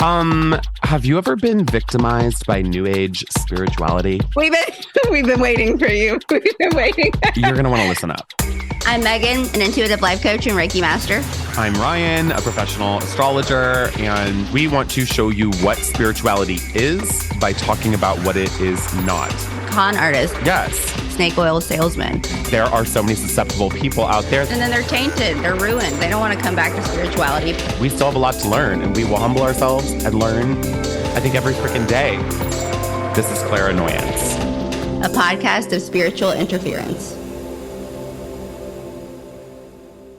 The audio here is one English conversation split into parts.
Have you ever been victimized by New Age spirituality? We've been waiting for you. We've been waiting. You're gonna want to listen up. I'm Megan, an intuitive life coach and Reiki master. I'm Ryan, a professional astrologer, and we want to show you what spirituality is by talking about what it is not. Con artist. Yes. Snake oil salesman. There are so many susceptible people out there. And then they're tainted. They're ruined. They don't want to come back to spirituality. We still have a lot to learn, and we will humble ourselves and learn, I think, every freaking day. This is Clairannoyance, a podcast of spiritual interference.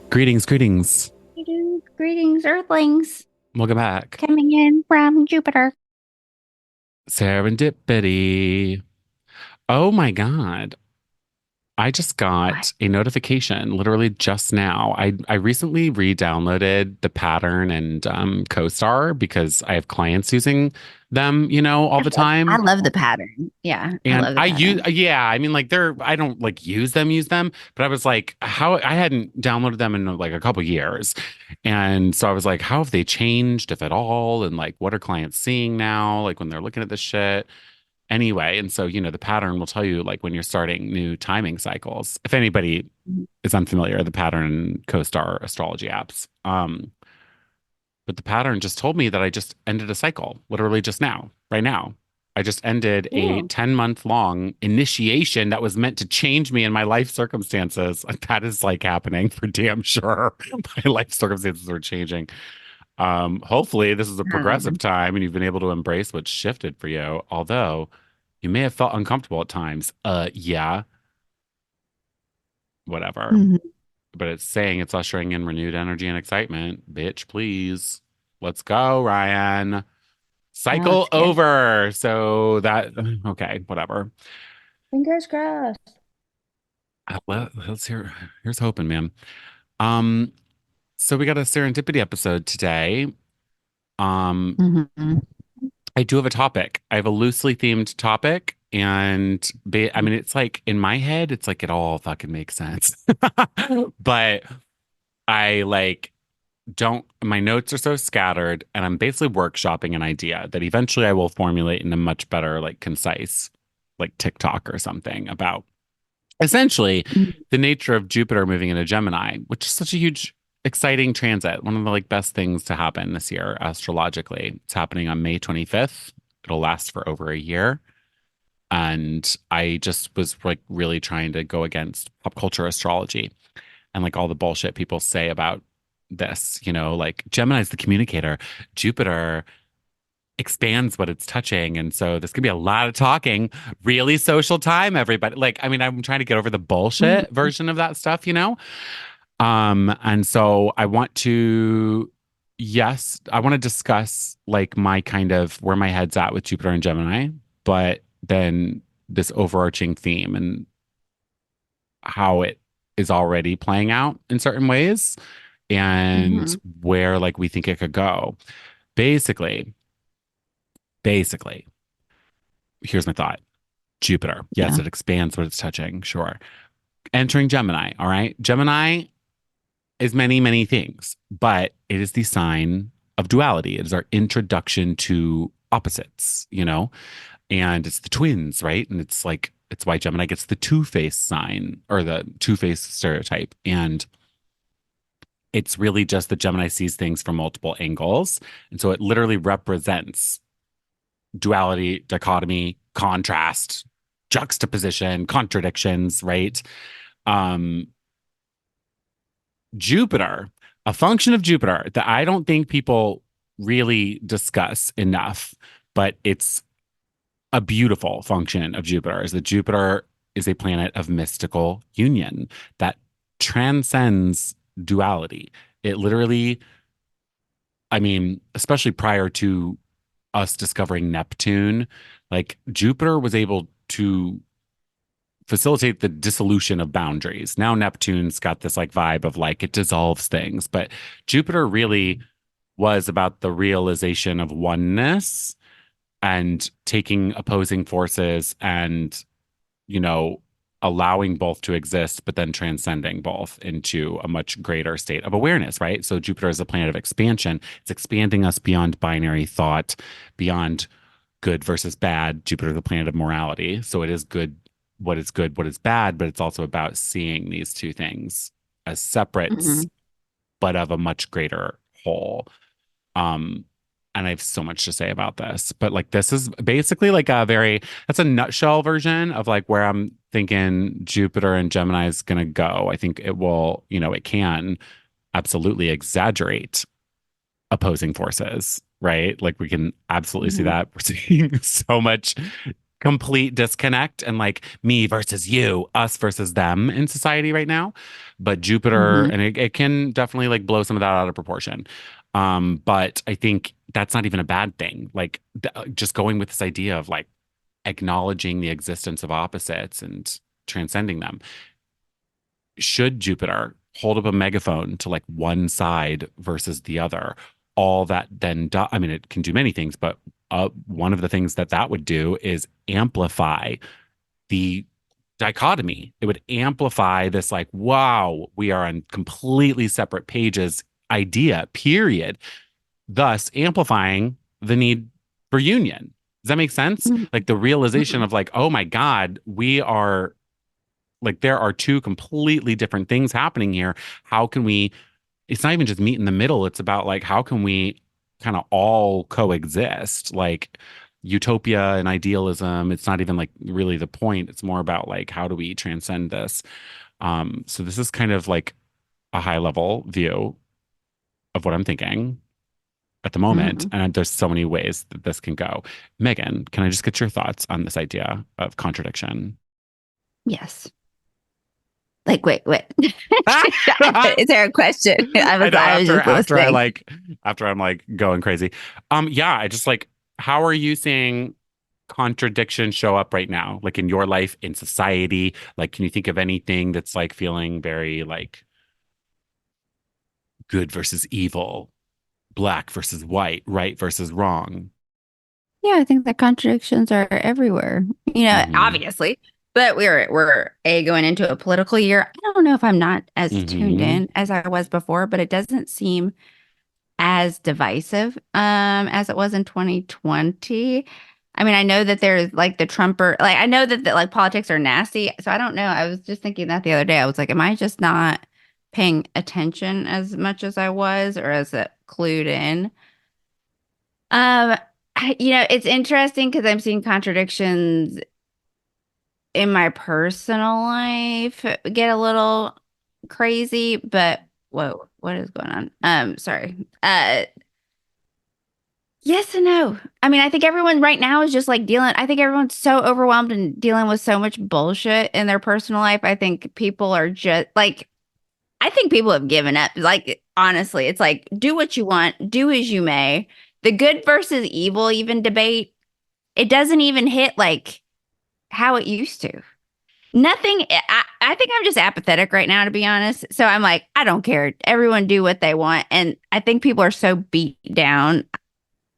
Greetings. Greetings, Earthlings. Welcome back. Coming in from Jupiter. Serendipity. Oh my God. I just got a notification literally just now. I recently re-downloaded the Pattern and CoStar because I have clients using them, all the time. I love the Pattern. Yeah. And I don't like use them, but I was like, I hadn't downloaded them in like a couple years. And so I was like, how have they changed, if at all? And like, what are clients seeing now? Like when they're looking at this shit. Anyway, and so, the Pattern will tell you like when you're starting new timing cycles. If anybody is unfamiliar, the Pattern and CoStar astrology apps. But the Pattern just told me that I just ended a cycle, literally just now, right now. I just ended a 10-month long initiation that was meant to change me in my life circumstances. That is like happening for damn sure. My life circumstances are changing. Hopefully this is a progressive time and you've been able to embrace what's shifted for you. Although you may have felt uncomfortable at times. Yeah. Whatever. Mm-hmm. But it's saying it's ushering in renewed energy and excitement. Bitch, please. Let's go, Ryan. Cycle over. So okay, whatever. Fingers crossed. Here's hoping, man. So we got a serendipity episode today. I do have a topic. I have a loosely themed topic, and it's like in my head, it's like it all fucking makes sense. But I like don't. My notes are so scattered, and I'm basically workshopping an idea that eventually I will formulate in a much better, like concise, like TikTok or something about essentially the nature of Jupiter moving into Gemini, which is such a huge exciting transit. One of the like best things to happen this year astrologically. It's happening on May 25th. It'll last for over a year. And I just was like really trying to go against pop culture astrology and like all the bullshit people say about this, like Gemini's the communicator. Jupiter expands what it's touching. And so there's gonna be a lot of talking, really social time, everybody. Like, I'm trying to get over the bullshit version of that stuff, And so I want to discuss like my kind of where my head's at with Jupiter and Gemini, but then this overarching theme and how it is already playing out in certain ways and where like we think it could go. Basically, here's my thought. Jupiter. Yes, it expands what it's touching. Sure. Entering Gemini. All right. Gemini is many, many things, but it is the sign of duality. It is our introduction to opposites, and it's the twins, right? And it's why Gemini gets the two-face sign or the two-face stereotype. And it's really just that Gemini sees things from multiple angles. And so it literally represents duality, dichotomy, contrast, juxtaposition, contradictions, right? Jupiter, a function of Jupiter that I don't think people really discuss enough, but it's a beautiful function of Jupiter, is that Jupiter is a planet of mystical union that transcends duality. It literally, especially prior to us discovering Neptune, like Jupiter was able to facilitate the dissolution of boundaries. Now Neptune's got this like vibe of like it dissolves things, but Jupiter really was about the realization of oneness and taking opposing forces and allowing both to exist, but then transcending both into a much greater state of awareness, right? So Jupiter is a planet of expansion. It's expanding us beyond binary thought, beyond good versus bad. Jupiter is the planet of morality. So it is good, what is bad, but it's also about seeing these two things as separates, Mhm. but of a much greater whole. Um, and I have so much to say about this, but like this is basically like that's a nutshell version of like where I'm thinking Jupiter and Gemini is gonna go. I think it will, it can absolutely exaggerate opposing forces, right? Like we can absolutely see Mhm. that. We're seeing so much complete disconnect and like me versus you, us versus them in society right now. But Jupiter, Mhm. and it can definitely like blow some of that out of proportion. But I think that's not even a bad thing. Like just going with this idea of like acknowledging the existence of opposites and transcending them. Should Jupiter hold up a megaphone to like one side versus the other, all that then I mean, it can do many things, but one of the things that that would do is amplify the dichotomy. It would amplify this, like, wow, we are on completely separate pages idea, period, thus amplifying the need for union. Does that make sense? Mhm. Like the realization Mhm. of, like, oh my God, we are like, there are two completely different things happening here. How can we? It's not even just meet in the middle. It's about like, how can we kind of all coexist? Like utopia and idealism. It's not even like really the point. It's more about like, how do we transcend this? So this is kind of like a high level view of what I'm thinking at the moment. Mhm. And there's so many ways that this can go. Megan, can I just get your thoughts on this idea of contradiction? Yes. Like, wait. Is there a question? I know I was just listening. after I'm like going crazy. Yeah, I just like, how are you seeing contradiction show up right now? Like in your life, in society? Like, can you think of anything that's like feeling very like good versus evil, black versus white, right versus wrong? Yeah, I think that contradictions are everywhere. Mm-hmm. Obviously, but we're going into a political year. I don't know if I'm not as tuned Mm-hmm. in as I was before, but it doesn't seem as divisive as it was in 2020. I mean, I know that there's like the Trumper, like I know that like politics are nasty. So I don't know. I was just thinking that the other day. I was like, am I just not paying attention as much as I was, or is it clued in? Um, it's interesting because I'm seeing contradictions in my personal life get a little crazy, but whoa, what is going on? Sorry. Yes and no. I mean, I think everyone right now is just like I think everyone's so overwhelmed and dealing with so much bullshit in their personal life. I think people are just like, I think people have given up. Like, honestly, it's like, do what you want, do as you may. The good versus evil, even debate, it doesn't even hit like how it used to. Nothing. I think I'm just apathetic right now, to be honest. So I'm like, I don't care. Everyone do what they want. And I think people are so beat down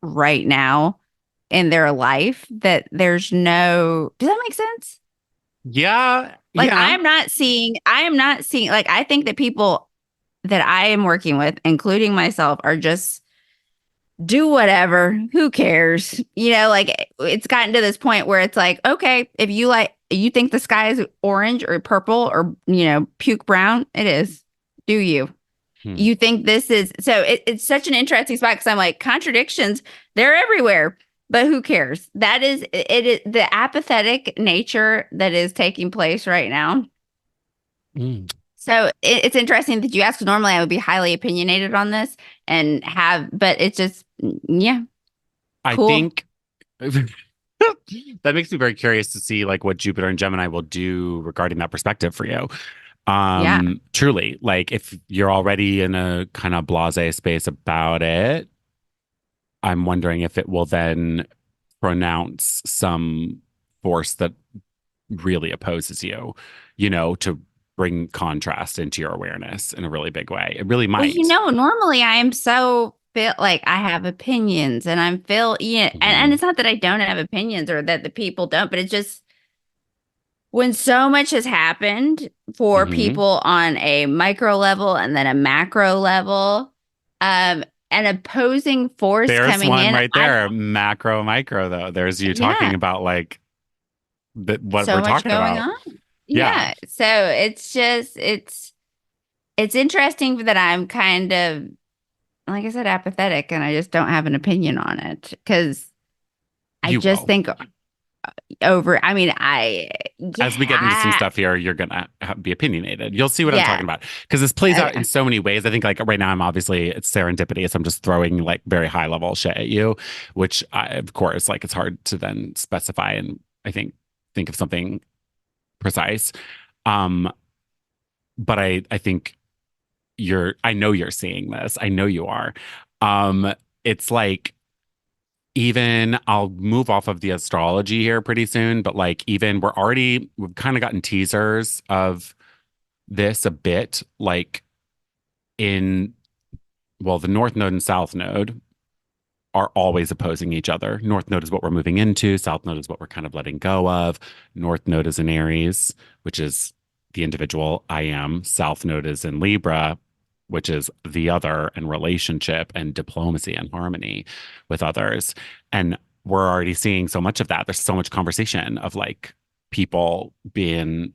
right now in their life that there's no, does that make sense? Yeah, Like yeah. I am not seeing, like, I think that people that I am working with, including myself, are just do whatever. Who cares? Like it's gotten to this point where it's like, okay, if you think the sky is orange or purple or, puke brown, it is. Do you? Hmm. You think this is so it's such an interesting spot because I'm like, contradictions, they're everywhere, but who cares? That is it is the apathetic nature that is taking place right now. Mm. So it's interesting that you ask. Normally, I would be highly opinionated on this but it's just, yeah, I cool. think that makes me very curious to see like what Jupiter and Gemini will do regarding that perspective for you. Yeah. Truly, like if you're already in a kind of blasé space about it, I'm wondering if it will then pronounce some force that really opposes you, to bring contrast into your awareness in a really big way. It really Well, might. normally I am so feel like I have opinions and I'm feel yeah, and Mhm. it's not that I don't have opinions or that the people don't, but it's just when so much has happened for Hmm. people on a micro level and then a macro level, an opposing force There's coming one in, right there, macro, micro, though. There's you talking yeah, about like what so we're much talking going about. on. Yeah. Yeah. So it's just it's interesting that I'm kind of, like I said, apathetic and I just don't have an opinion on it because I You just will. think I mean, As we get into some yeah, stuff here, you're gonna be opinionated. You'll see what I'm yeah. talking about because this plays out in Okay. so many ways. I think like right now, I'm obviously it's serendipity, so I'm just throwing like very high level shit at you, which of course, like it's hard to then specify and I think of something precise. Um, but I think I know you're seeing this. I know you are. It's like even I'll move off of the astrology here pretty soon, but like even we've kind of gotten teasers of this a bit, like in well, the North Node and South Node are always opposing each other. North Node is what we're moving into, South Node is what we're kind of letting go of. North Node is in Aries, which is the individual I am. South Node is in Libra, which is the other and relationship and diplomacy and harmony with others. And we're already seeing so much of that. There's so much conversation of like people being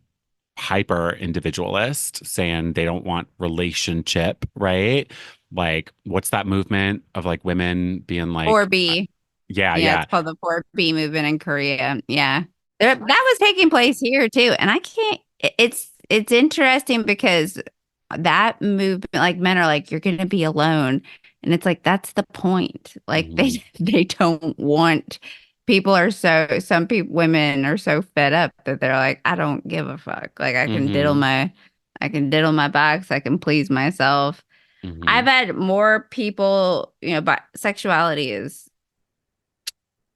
hyper individualist, saying they don't want relationship, right? Like, what's that movement of like women being like, 4B. yeah, Yeah, yeah. it's called the 4B movement in Korea. Yeah. That was taking place here too. And I can't it's interesting because that movement, like men are like, you're gonna be alone. And it's like that's the point. Like Hmm. they don't want people are so some people women are so fed up that they're like, I don't give a fuck. Like Hmm. I can diddle my box, I can please myself. I've Hmm. had more people, but sexuality is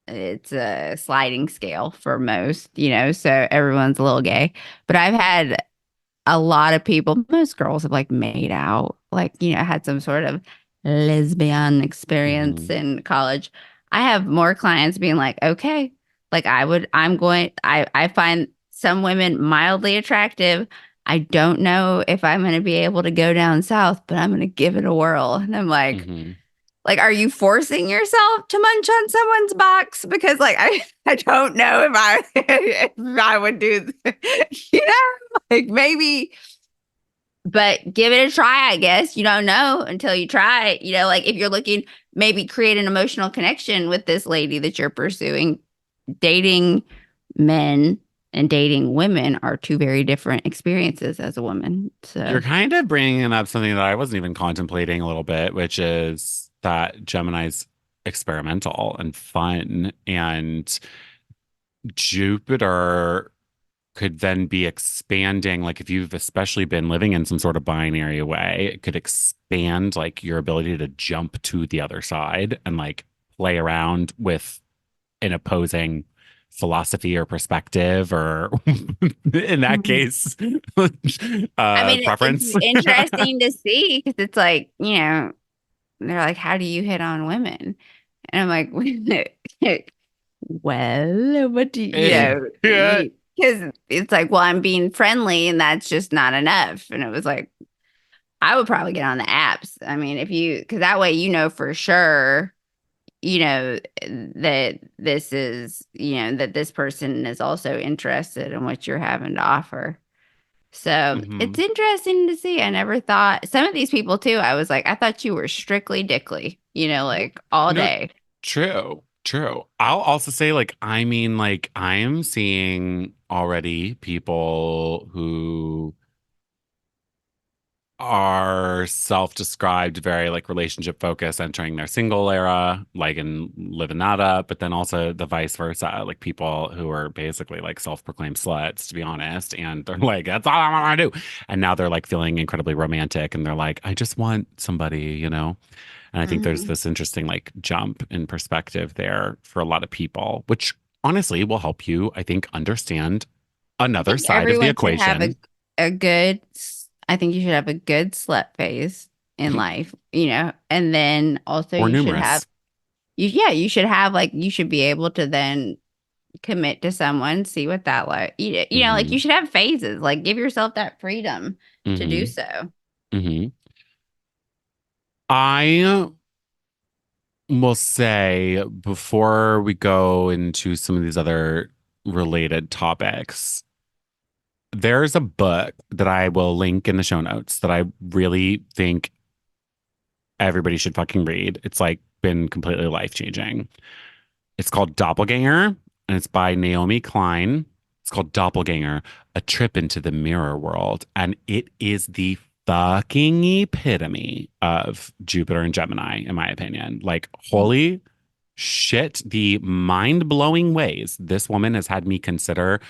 it's a sliding scale for most, so everyone's a little gay. But I've had a lot of people, most girls have like made out, like, had some sort of lesbian experience Hmm. in college. I have more clients being like, okay, like I find some women mildly attractive. I don't know if I'm going to be able to go down south, but I'm going to give it a whirl. And I'm Hmm. like, are you forcing yourself to munch on someone's box? Because like I don't know if I if I would do, like maybe, but give it a try. I guess you don't know until you try it. Like if you're looking, maybe create an emotional connection with this lady that you're pursuing. Dating men and dating women are two very different experiences as a woman. You're So, kind of bringing up something that I wasn't even contemplating a little bit, which is that Gemini's experimental and fun, and Jupiter could then be expanding. Like if you've especially been living in some sort of binary way, it could expand like your ability to jump to the other side and like play around with an opposing philosophy or perspective or in that case I mean, it's preference. interesting to see because it's like, they're like, how do you hit on women? And I'm like, well, what do Yeah. because it's like, well, I'm being friendly and that's just not enough. And it was like, I would probably get on the apps. I mean, because that way, for sure, that this is, that this person is also interested in what you're having to offer. So it's Hmm. interesting to see. I never thought some of these people too. I was like, I thought you were strictly dickly, like all No, day. true, true. I'll also say, like, I mean, like, I am seeing already people who are self-described very like relationship focused, entering their single era, like and living that up, but then also the vice versa, like people who are basically like self-proclaimed sluts, to be honest, and they're like, that's all I want to do. And now they're like feeling incredibly romantic and they're like, I just want somebody, And I think there's Mhm. this interesting like jump in perspective there for a lot of people, which honestly will help you, I think, understand I another think side of the everyone should have equation. a good, I think you should have a good slut phase in life, and then also Or you should have, numerous. you should have like, you should be able to then, commit to someone, see what that like. You know, like Mm-hmm. you should have phases. Like give yourself that freedom to do Mm-hmm. so. Mm-hmm. I will say before we go into some of these other related topics, there's a book that I will link in the show notes that I really think everybody should fucking read. It's like been completely life changing. It's called Doppelgänger and it's by Naomi Klein. It's called Doppelgänger, A Trip into the Mirror World. And it is the fucking epitome of Jupiter and Gemini, in my opinion. Like, holy shit, the mind blowing ways this woman has had me consider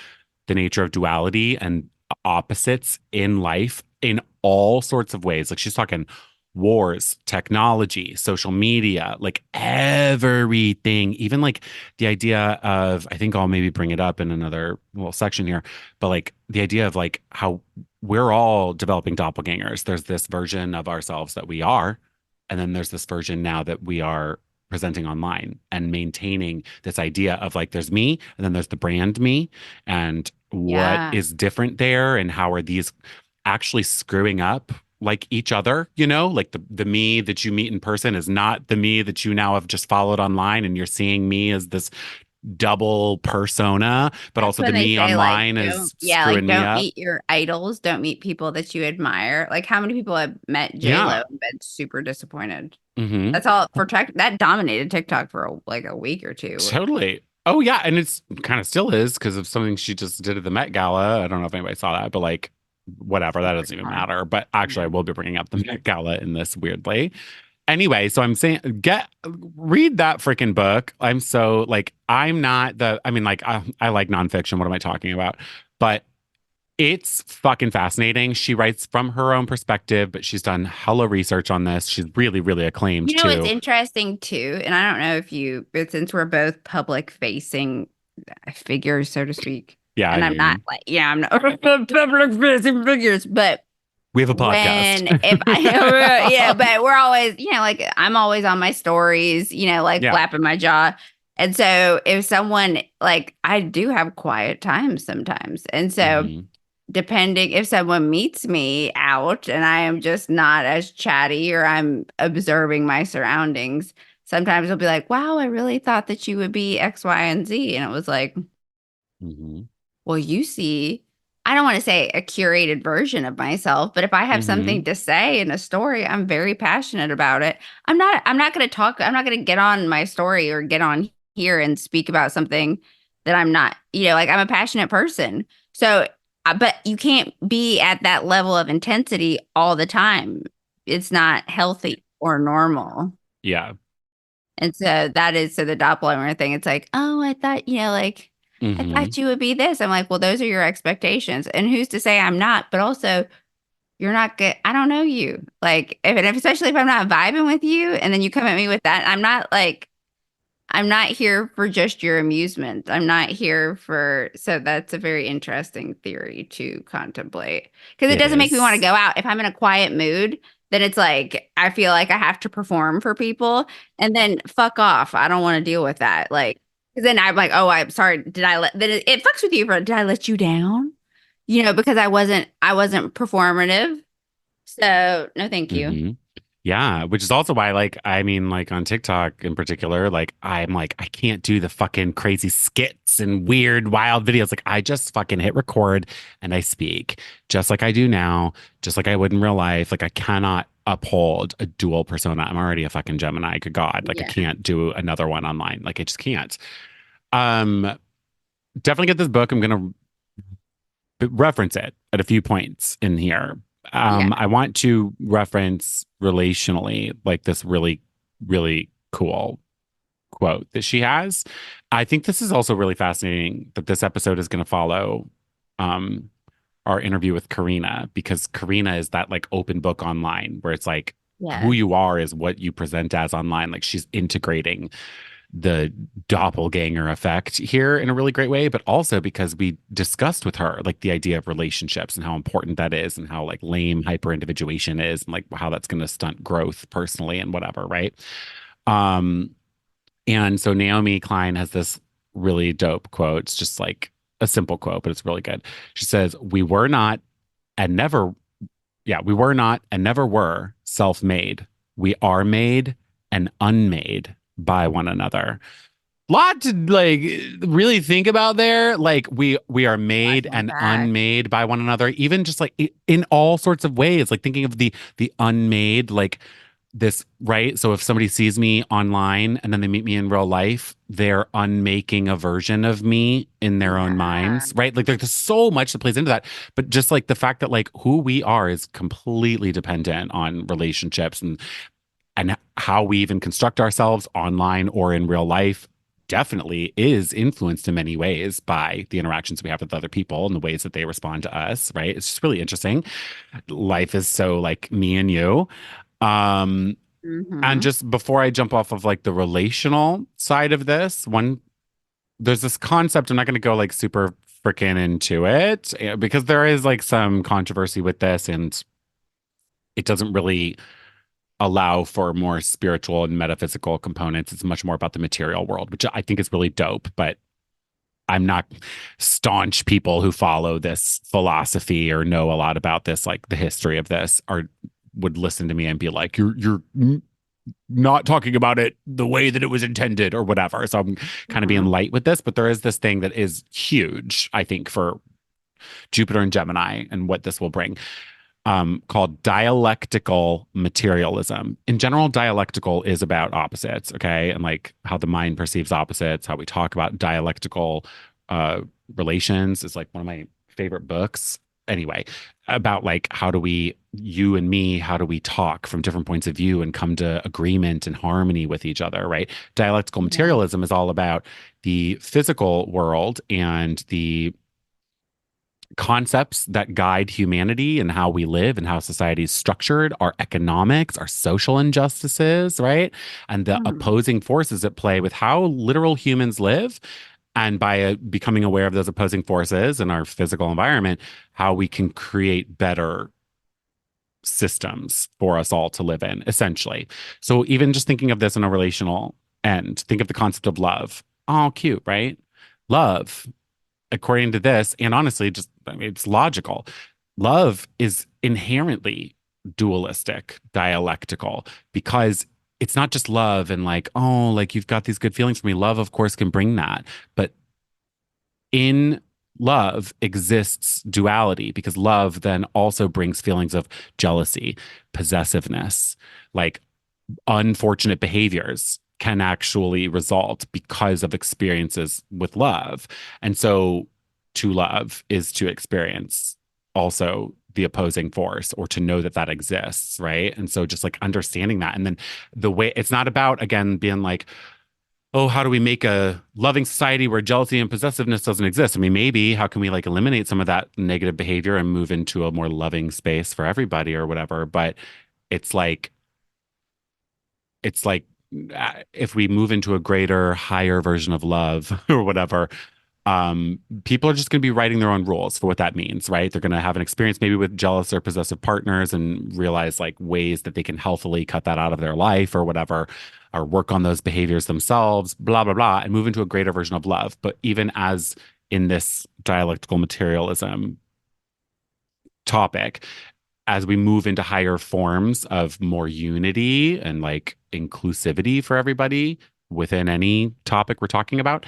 the nature of duality and opposites in life in all sorts of ways. Like she's talking wars, technology, social media, like everything, even like the idea of, I think I'll maybe bring it up in another little section here, but like the idea of like how we're all developing doppelgangers. There's this version of ourselves that we are, and then there's this version now that we are presenting online and maintaining this idea of like there's me and then there's the brand me and what Yeah. is different there and how are these actually screwing up like each other, you know, like the me that you meet in person is not the me that you now have just followed online and you're seeing me as this double persona, but That's also when the they me say like online don't is yeah, like screwing me don't up. meet your idols, don't meet people that you admire. Like how many people have met Yeah. J-Lo and been super disappointed? Hmm. That's all for tech that dominated TikTok for like a week or two. Totally. Oh yeah, and it's kind of still is because of something she just did at the Met Gala. I don't know if anybody saw that, but like whatever, that doesn't even matter. But actually, I will be bringing up the Met Gala in this weirdly. Anyway, so I'm saying read that freaking book. I'm so like I'm not the I mean like I like nonfiction. What am I talking about? But it's fucking fascinating. She writes from her own perspective, but she's done hella research on this. She's really, really acclaimed You know, it's too. interesting too, and I don't know if you, but since we're both public facing figures, so to speak, Yeah, I and I'm not mean, like, yeah, I'm not public facing figures, but we have a podcast. when if I yeah, but we're always, you know, like I'm always on my stories, you know, like Yeah. flapping my jaw. And so if someone like I do have quiet times sometimes. And so Hmm. depending if someone meets me out and I am just not as chatty or I'm observing my surroundings, sometimes they'll be like, "Wow, I really thought that you would be X, Y, and Z." And it was like, Hmm. well, you see, I don't want to say a curated version of myself, but if I have Hmm. something to say in a story, I'm very passionate about it. I'm not going to get on my story or get on here and speak about something that I'm not, you know, like I'm a passionate person. So, but you can't be at that level of intensity all the time. It's not healthy or normal. Yeah. And so so the Doppelganger thing, it's like, oh, I thought, you know, like I Hmm. thought you would be this. I'm like, well, those are your expectations. And who's to say I'm not? But also, you're not good. I don't know you. Like, if especially if I'm not vibing with you and then you come at me with that, I'm not here for just your amusement. I'm not here for, so that's a very interesting theory to contemplate because it It doesn't make me want to is. go out. If I'm in a quiet mood, then it's like, I feel like I have to perform for people and then fuck off. I don't want to deal with that. Like, because then I'm like, oh, I'm sorry. Then it fucks with you for, did I let you down? You know, because I wasn't performative. So no, thank you. Hmm. Yeah, which is also why, like, I mean, like on TikTok in particular, like, I'm like, I can't do the fucking crazy skits and weird, wild videos. Like, I just fucking hit record and I speak just like I do now, just like I would in real life. Like, I cannot uphold a dual persona. I'm already a fucking Gemini. Good God. Like, I Yeah. can't do another one online. Like, I just can't. Um, Definitely get this book. I'm gonna reference it at a few points in here. Yeah. I want to reference relationally, like this really, really cool quote that she has. I think this is also really fascinating that this episode is going to follow um, our interview with Karina because Karina is that like open book online where it's like who Yes. you are is what you present as online. Like she's integrating the doppelganger effect here in a really great way, but also because we discussed with her like the idea of relationships and how important that is and how like lame hyper individuation is and like how that's going to stunt growth personally and whatever, right? Um, and so Naomi Klein has this really dope quote. It's just like a simple quote, but it's really good. She says, "We were not and never, yeah, we were not and never were self-made. We are made and unmade by one another." Lot to like really think about there. Like we are I made love and that. unmade by one another, even just like in all sorts of ways. Like thinking of the unmade, like this, right? So if somebody sees me online and then they meet me in real life, they're unmaking a version of me in their own Yeah. minds, right? Like there's just so much that plays into that. But just like the fact that like who we are is completely dependent on relationships and how we even construct ourselves online or in real life definitely is influenced in many ways by the interactions we have with other people and the ways that they respond to us, right? It's just really interesting. Life is so like me and you. Um, and Hmm. just before I jump off of like the relational side of this, there's this concept. I'm not going to go like super freaking into it because there is like some controversy with this and it doesn't really allow for more spiritual and metaphysical components. It's much more about the material world, which I think is really dope. But I'm not staunch people who follow this philosophy or know a lot about this, like the history of this, or would listen to me and be like, "You're not talking about it the way that it was intended," or whatever. So I'm kind of being Hmm. light with this, but there is this thing that is huge, I think, for Jupiter and Gemini and what this will bring called dialectical materialism. In general, dialectical is about opposites, okay? And like how the mind perceives opposites, how we talk about dialectical uh, relations is like one of my favorite books. Anyway, about like how do we, you and me, how do we talk from different points of view and come to agreement and harmony with each other, right? Dialectical Yeah. materialism is all about the physical world and the concepts that guide humanity and how we live and how society is structured, our economics, our social injustices, right? And the Hmm. opposing forces at play with how literal humans live. And by becoming aware of those opposing forces in our physical environment, how we can create better systems for us all to live in, essentially. So even just thinking of this in a relational end, think of the concept of love. Oh, cute, right? Love according to this, and honestly, just I mean, it's logical. Love is inherently dualistic, dialectical, because it's not just love and like, oh, like you've got these good feelings for me. Love, of course, can bring that. But in love exists duality because love then also brings feelings of jealousy, possessiveness, like unfortunate behaviors can actually result because of experiences with love. And so to love is to experience also the opposing force or to know that that exists, right? And so just like understanding that. And then the way it's not about, again, being like, oh, how do we make a loving society where jealousy and possessiveness doesn't exist? I mean, maybe how can we like eliminate some of that negative behavior and move into a more loving space for everybody or whatever? But it's like, if we move into a greater, higher version of love or whatever, people are just going to be writing their own rules for what that means, right? They're going to have an experience maybe with jealous or possessive partners and realize like ways that they can healthily cut that out of their life or whatever, or work on those behaviors themselves, blah, blah, blah, and move into a greater version of love. But even as in this dialectical materialism topic, as we move into higher forms of more unity and like inclusivity for everybody within any topic we're talking about,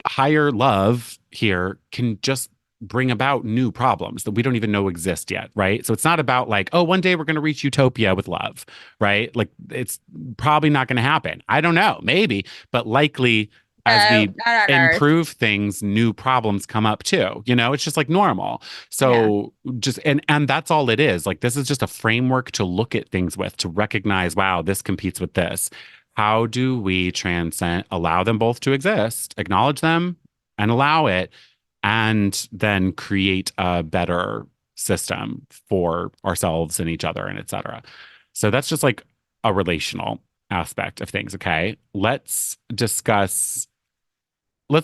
higher love here can just bring about new problems that we don't even know exist yet, right? So it's not about like, oh, one day we're going to reach utopia with love, right? Like it's probably not going to happen. I don't know, maybe, but likely as No, we not on Earth. improve things, new problems come up too. You know, it's just like normal. Yeah. So just and that's all it is. Like this is just a framework to look at things with, to recognize, wow, this competes with this. How do we transcend, allow them both to exist, acknowledge them and allow it, and then create a better system for ourselves and each other and et cetera. So that's just like a relational aspect of things. Okay. Let's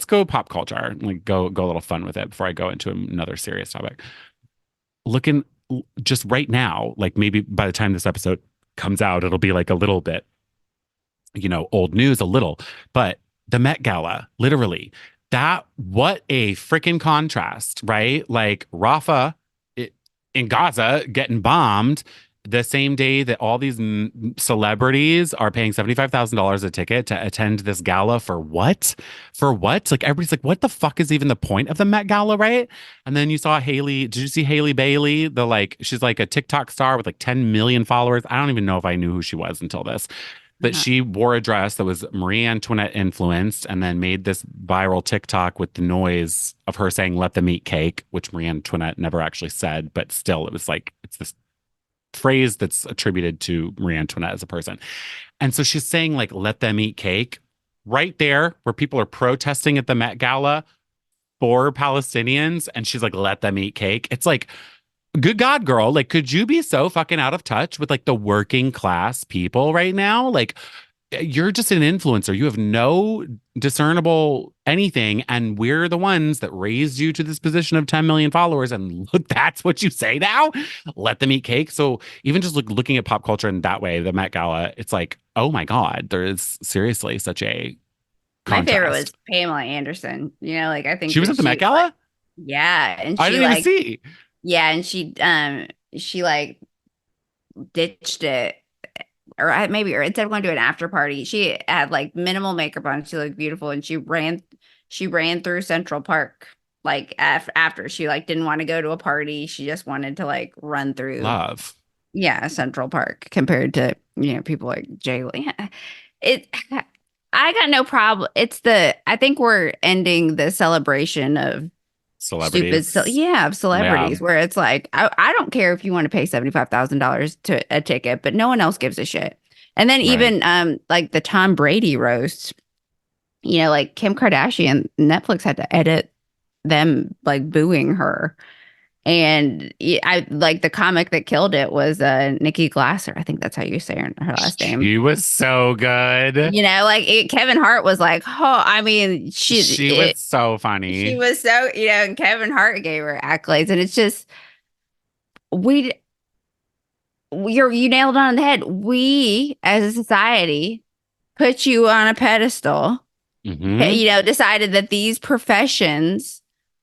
go pop culture, like go a little fun with it before I go into another serious topic. Looking just right now, like maybe by the time this episode comes out, it'll be like a little bit, old news a little, but the Met Gala, literally. What a freaking contrast, right? Like Rafah in Gaza getting bombed the same day that all these celebrities are paying $75,000 a ticket to attend this gala for what? For what? Like everybody's like, what the fuck is even the point of the Met Gala, right? And then you saw Haley. Did you see Haley Bailey? She's like a TikTok star with like 10 million followers. I don't even know if I knew who she was until this. But she wore a dress that was Marie Antoinette influenced and then made this viral TikTok with the noise of her saying, let them eat cake, which Marie Antoinette never actually said. But still, it was like, it's this phrase that's attributed to Marie Antoinette as a person. And so she's saying, like, let them eat cake right there where people are protesting at the Met Gala for Palestinians. And she's like, let them eat cake. It's like, good God, girl. Like, could you be so fucking out of touch with like the working class people right now? Like, you're just an influencer. You have no discernible anything. And we're the ones that raised you to this position of 10 million followers. And look, that's what you say now? Let them eat cake. So even just looking at pop culture in that way, the Met Gala, it's like, oh my God, there is seriously such a contrast. My favorite was Pamela Anderson. You know, like I think she was at the Met Gala? Like, yeah. And I didn't even see. Yeah, and she like ditched it, or instead of going to an after party, she had like minimal makeup on. She looked beautiful, and she ran through Central Park like after she like didn't want to go to a party. She just wanted to like run through Love. Yeah, Central Park compared to people like Jay. I got no problem. I think we're ending the celebration of celebrities. Of celebrities, where it's like, I don't care if you want to pay $75,000 to a ticket, but no one else gives a shit. And then even like the Tom Brady roast, like Kim Kardashian, Netflix had to edit them like booing her. And I like the comic that killed it was Nikki Glasser. I think that's how you say her last name. She was so good. Kevin Hart was like, oh, I mean, she was so funny. She was so, and Kevin Hart gave her accolades. And it's just, you nailed it on the head. We as a society put you on a pedestal, decided that these professions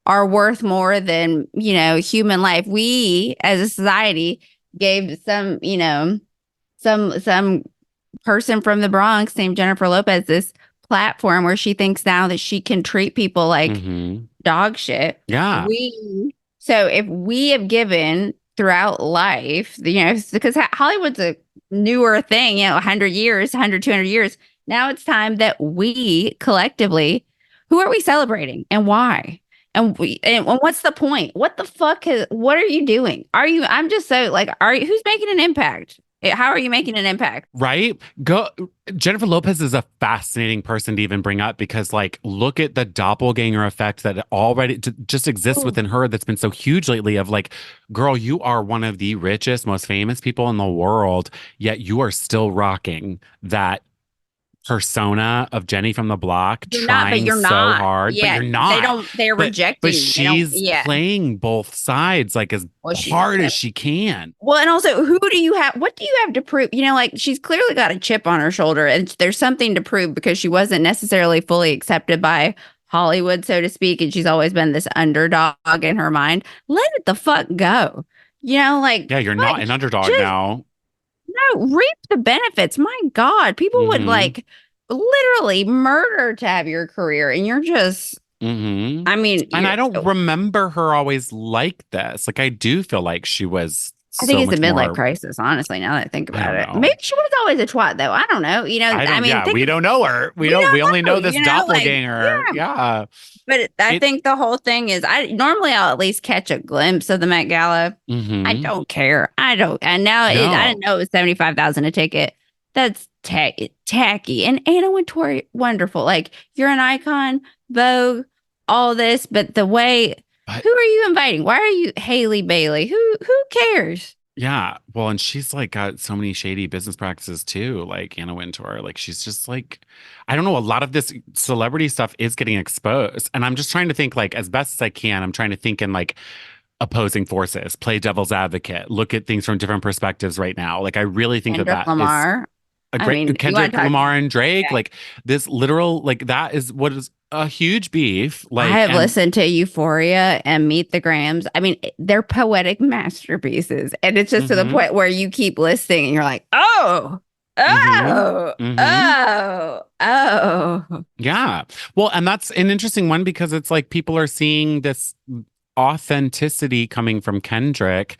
are worth more than, human life. We as a society gave some person from the Bronx named Jennifer Lopez this platform where she thinks now that she can treat people like dog shit. Yeah. So if we have given throughout life, because Hollywood's a newer thing, 100 years, 100, 200 years. Now it's time that we collectively, who are we celebrating and why? And what's the point? What the fuck what are you doing? I'm just so like, who's making an impact? How are you making an impact? Right? Jennifer Lopez is a fascinating person to even bring up because like, look at the doppelganger effect that already just exists within her. That's been so huge lately of like, girl, you are one of the richest, most famous people in the world, yet you are still rocking that persona of Jenny from the block, trying so hard, but you're not. They're rejecting. But she's playing both sides like as hard as she can. Well, and also, what do you have to prove? Like she's clearly got a chip on her shoulder, and there's something to prove because she wasn't necessarily fully accepted by Hollywood, so to speak, and she's always been this underdog in her mind. Let it the fuck go. You're not an underdog now. No, reap the benefits. My God, people would like literally murder to have your career, and you're just. I mean, and I don't remember her always like this. Like, I do feel like she was. I think it's a midlife crisis, honestly. Now that I think about it, maybe she was always a twat, though. I don't know. We don't know her. We only know this doppelganger. Like, But I think the whole thing is, I'll at least catch a glimpse of the Met Gala. I don't care. I don't. And now I didn't know it was 75,000 a ticket. That's tacky. And Anna Wintour, wonderful. Like, you're an icon, Vogue, all this, but the way. Who are you inviting? Why are you Haley Bailey? Who cares? Yeah. Well, and she's like got so many shady business practices too, like Anna Wintour. Like she's just like, I don't know, a lot of this celebrity stuff is getting exposed. And I'm just trying to think like as best as I can, I'm trying to think in like opposing forces, play devil's advocate, look at things from different perspectives right now. Like I really think Kendrick Lamar. a I great mean, you want Kendrick to talk? Lamar and Drake, Yeah. like this literal, like that is what is a huge beef. I Like, have and listened to Euphoria and Meet the Grams. I mean, they're poetic masterpieces. And it's just to the mm-hmm, point where you keep listening and you're like, oh, mm-hmm, oh, mm-hmm. oh, oh. Yeah. Well, and that's an interesting one because it's like people are seeing this authenticity coming from Kendrick,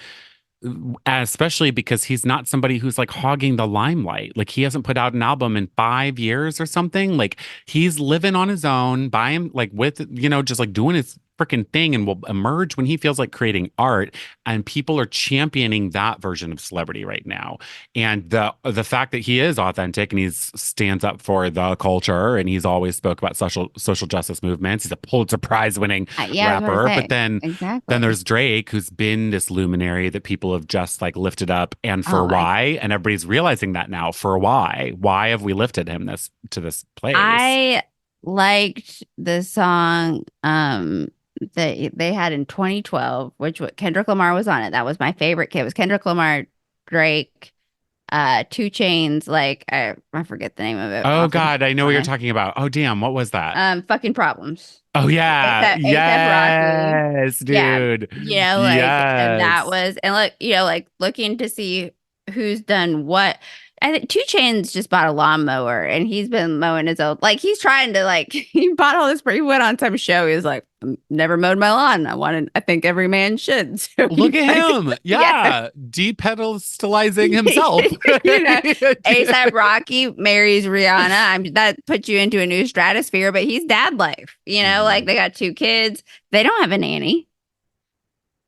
especially because he's not somebody who's like hogging the limelight. Like he hasn't put out an album in 5 years or something. Like he's living on his own by him, like with, just like doing his freaking thing and will emerge when he feels like creating art. And people are championing that version of celebrity right now. And the fact that he is authentic and he's stands up for the culture and he's always spoke about social justice movements. He's a Pulitzer Prize winning Yeah, I was going to rapper. But say. then Exactly. there's Drake, who's been this luminary that people have just like lifted up. And for Oh, why? And everybody's realizing that now. For why? Why have we lifted him this to this place? I liked the song that they had in 2012, which Kendrick Lamar was on it. That was my favorite kid. It was Kendrick Lamar, Drake, Two Chains, like I forget the name of it Oh off the top God, I know of what my you're head. talking about. Oh damn, what was that? Fucking Problems. Oh yeah. ASAP Rocky. Yes, Yeah. dude. Like, and that Yes. was, and look, like looking to see who's done what. I think Two Chains just bought a lawnmower and he's been mowing his own, like, he's trying to, like, he bought all this, he went on some show. He was like, never mowed my lawn. I think every man should. So Look he's at like, him. yeah. Yeah. Depedestalizing himself. You know, ASAP Rocky marries Rihanna. That puts you into a new stratosphere, but he's dad life. Like Mhm. they got 2 kids. They don't have a nanny.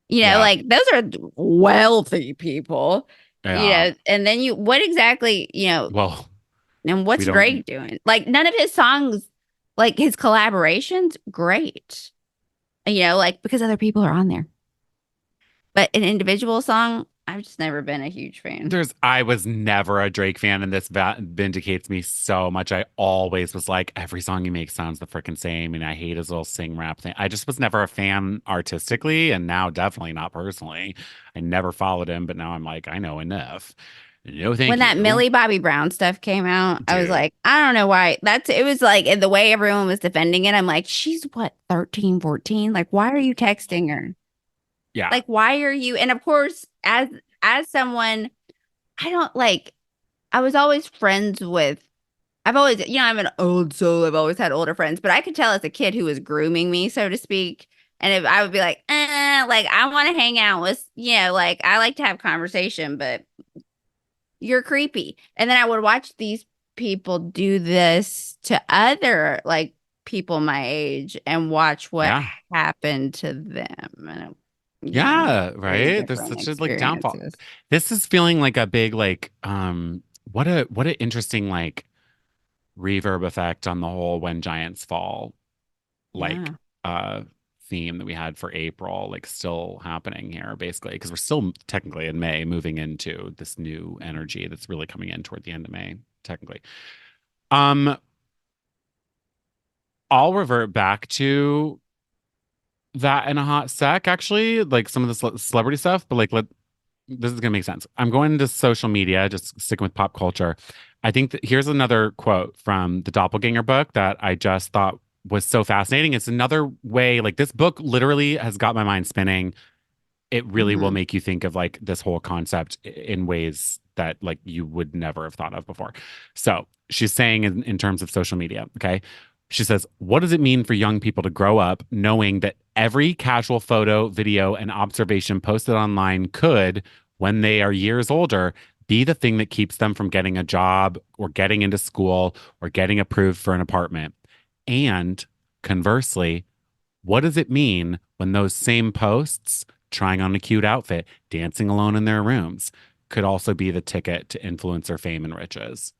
Yeah. Like those are wealthy people. Yeah. And then what exactly, Well, and we what's don't. Drake doing? Like none of his songs, like his collaborations, great. Like because other people are on there. But an individual song, I've just never been a huge fan. I was never a Drake fan, and this vindicates me so much. I always was like, every song he makes sounds the freaking same, and I hate his little sing rap thing. I just was never a fan artistically, and now definitely not personally. I never followed him, but now I'm like, I know enough. No, When thank that you, Millie Bobby Brown stuff came out, I was dude. like, I don't know why. It was like, and the way everyone was defending it, I'm like, she's what, 13, 14? Like, why are you texting her? Yeah, Like, why are you? And of course, as someone, I don't like, I was always friends with, I've always, I'm an old soul. I've always had older friends, but I could tell as a kid who was grooming me, so to speak. And if I would be like I want to hang out with, like I like to have conversation, but you're creepy. And then I would watch these people do this to other like people my age and watch what yeah, happened to them. And yeah. very Right. There's different such a like downfall. experiences. This is feeling like a big like what a interesting like reverb effect on the whole when giants fall like Yeah. uh theme that we had for April like still happening here basically because we're still technically in May moving into this new energy that's really coming in toward the end of May technically. Um I'll revert back to that in a hot sec actually like some of the celebrity stuff but like this is gonna make sense. I'm going into social media, just sticking with pop culture. I think that here's another quote from the Doppelgänger book that I just thought was so fascinating. It's another way, like this book literally has got my mind spinning. It really will Hmm. make you think of like this whole concept in ways that like you would never have thought of before. So she's saying in terms of social media, okay? She says, what does it mean for young people to grow up knowing that every casual photo, video, and observation posted online could, when they are years older, be the thing that keeps them from getting a job or getting into school or getting approved for an apartment? And conversely, what does it mean when those same posts, trying on a cute outfit, dancing alone in their rooms, could also be the ticket to influencer fame and riches?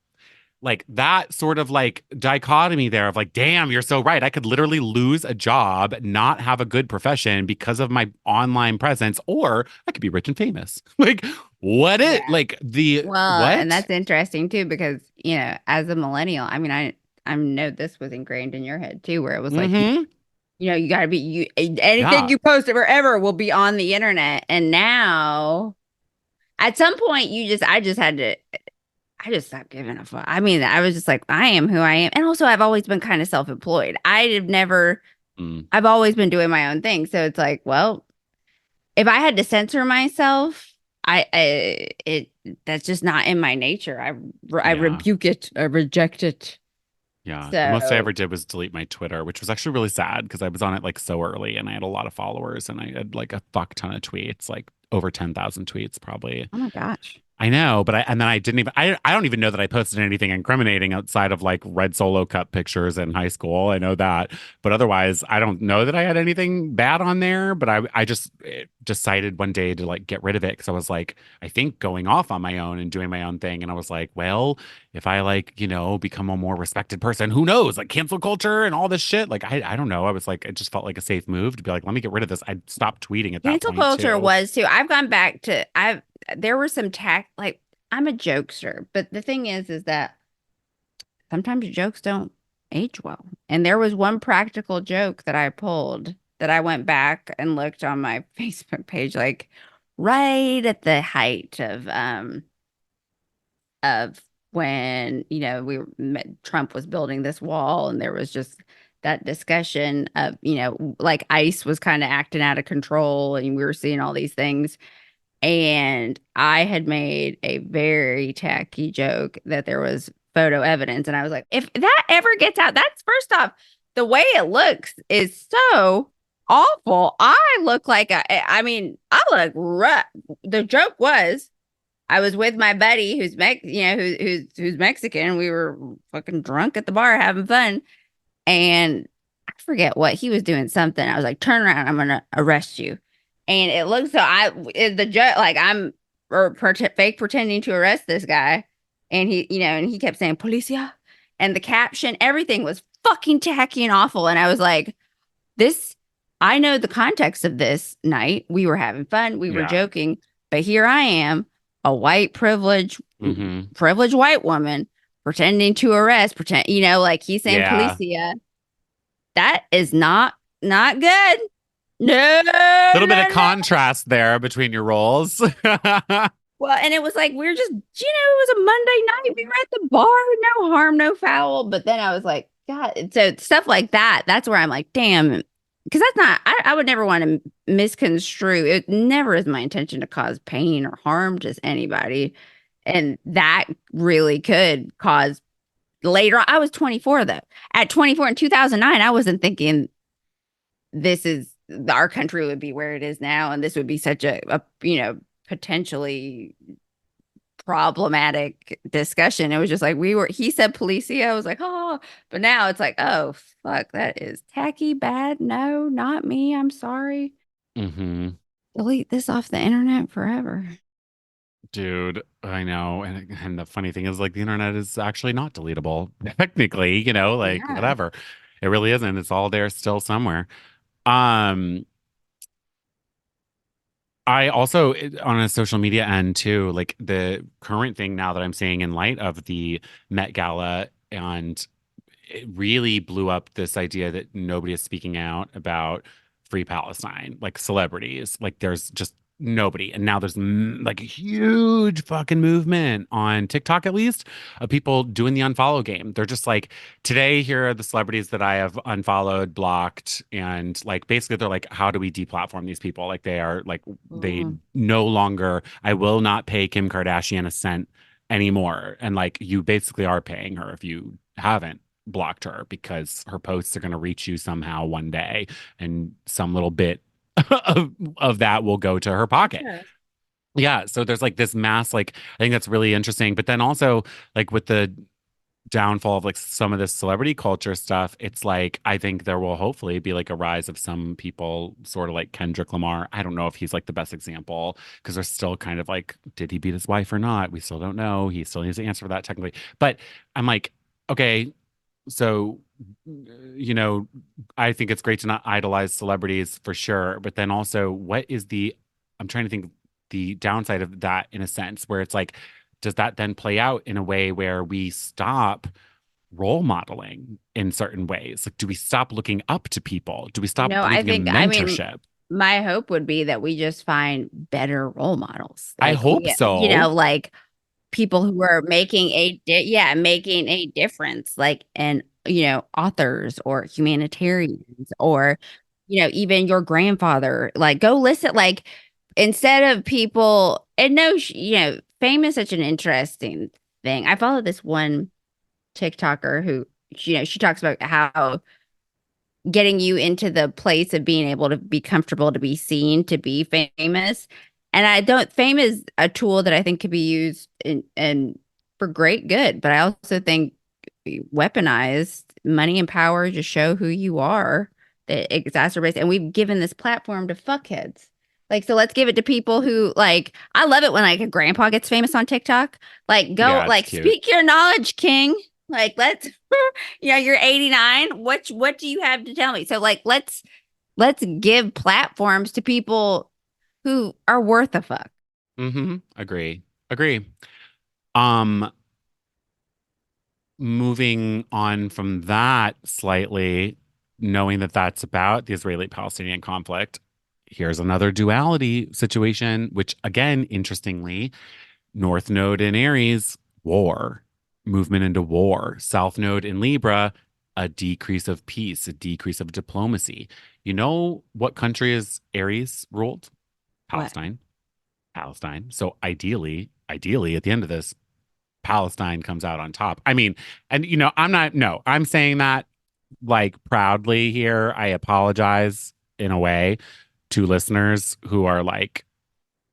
Like that sort of like dichotomy there of like, damn, you're so right. I could literally lose a job, not have a good profession because of my online presence, or I could be rich and famous. Like, Yeah. like the Well, and what? that's interesting too, because, as a millennial, I mean, I know this was ingrained in your head too, where it was like, Mm-hmm. you gotta be anything Yeah. you post forever will be on the internet. And now at some point I just had to I just stopped giving a fuck. I mean, I was just like, I am who I am. And also, I've always been kind of self-employed. I've always been doing my own thing. So it's like, well, if I had to censor myself, that's just not in my nature. I Yeah. rebuke it. I reject it. Yeah. The most I So, ever did was delete my Twitter, which was actually really sad because I was on it like so early and I had a lot of followers and I had like a fuck ton of tweets, like over 10,000 tweets probably. oh my gosh. I know, but and then I didn't even I don't even know that I posted anything incriminating outside of like red Solo Cup pictures in high school. I know that. But otherwise, I don't know that I had anything bad on there. But I just decided one day to like get rid of it because I was like, I think going off on my own and doing my own thing. And I was like, well, if I like, become a more respected person, who knows? Like cancel culture and all this shit. Like I don't know. I was like, it just felt like a safe move to be like, let me get rid of this. I stopped tweeting at that Cancel point culture too. was too. I've gone back to there were some like I'm a jokester, but the thing is that sometimes jokes don't age well. And there was one practical joke that I pulled that I went back and looked on my Facebook page, like right at the height of when, Trump was building this wall and there was just that discussion of, like ICE was kind of acting out of control and we were seeing all these things. And I had made a very tacky joke that there was photo evidence. And I was like, if that ever gets out, that's first off, the way it looks is so awful. I look like I mean, I look rough. The joke was I was with my buddy who's Mexican. We were fucking drunk at the bar having fun. And I forget what he was doing something. I was like, turn around, I'm gonna arrest you. And it looks so the judge like I'm fake pretending to arrest this guy. And he kept saying policia. And the caption, everything was fucking tacky and awful. And I was like, this, I know the context of this night. We were having fun, we were Yeah. joking, but here I am, a white privileged white woman pretending to arrest, like he's saying policia. That is not good. No, little bit of contrast there between your roles. Well, and it was like we were just, it was a Monday night. We were at the bar, no harm, no foul. But then I was like, God, so stuff like that. That's where I'm like, damn, because that's not. I would never want to misconstrue. It never is my intention to cause pain or harm to anybody, and that really could cause later on. I was 24 though. At 24 in 2009, I wasn't thinking this is our country would be where it is now, and this would be such a potentially problematic discussion. It was just like he said policia. I was like, oh, but now it's like, oh fuck, that is tacky, bad. No, not me. I'm sorry. Delete this off the internet forever. Dude, I know. And the funny thing is, like, the internet is actually not deletable, technically, whatever. It really isn't. It's all there still somewhere. I also, on a social media end too, like the current thing now that I'm seeing in light of the Met Gala, and it really blew up this idea that nobody is speaking out about Free Palestine, like celebrities. Like there's just nobody. And now there's like a huge fucking movement on TikTok, at least, of people doing the unfollow game. They're just like, today, here are the celebrities that I have unfollowed, blocked, and like basically they're like, how do we deplatform these people? Like they are like, they no longer, I will not pay Kim Kardashian a cent anymore. And like, you basically are paying her if you haven't blocked her, because her posts are going to reach you somehow one day, and some little bit of that will go to her pocket. Yeah, so there's like this mass, like, I think that's really interesting. But then also, like, with the downfall of like some of this celebrity culture stuff, it's like I think there will hopefully be like a rise of some people, sort of like Kendrick Lamar. I don't know if he's like the best example, because they're still kind of like, did he beat his wife or not? We still don't know. He still needs to answer for that technically. But I'm like, okay, so I think it's great to not idolize celebrities for sure, but then also, what is I'm trying to think the downside of that, in a sense, where it's like, does that then play out in a way where we stop role modeling in certain ways? Like, do we stop looking up to people? Do we stop believing in mentorship? My hope would be that we just find better role models. I hope so. Like people who are making making a difference, like, and authors or humanitarians or even your grandfather. Like, go listen, like, instead of people. And no, fame is such an interesting thing. I follow this one TikToker who, she talks about how getting you into the place of being able to be comfortable, to be seen, to be famous. And fame is a tool that I think could be used in for great good, but I also think weaponized money and power to show who you are, that exacerbates. And we've given this platform to fuckheads. Like, so let's give it to people who, like, I love it when, like, a grandpa gets famous on TikTok. Like, go, Yeah, it's like, cute. speak your knowledge, king. Like, let's, you're 89. What do you have to tell me? So, like, let's give platforms to people who are worth a fuck. Agree. Moving on from that slightly, knowing that that's about the Israeli-Palestinian conflict, here's another duality situation, which again, interestingly, North Node in Aries, war, movement into war. South Node in Libra, a decrease of peace, a decrease of diplomacy. You know what country is Aries ruled? What? Palestine. So ideally, at the end of this, Palestine comes out on top. I mean, and I'm saying that like proudly here. I apologize in a way to listeners who are like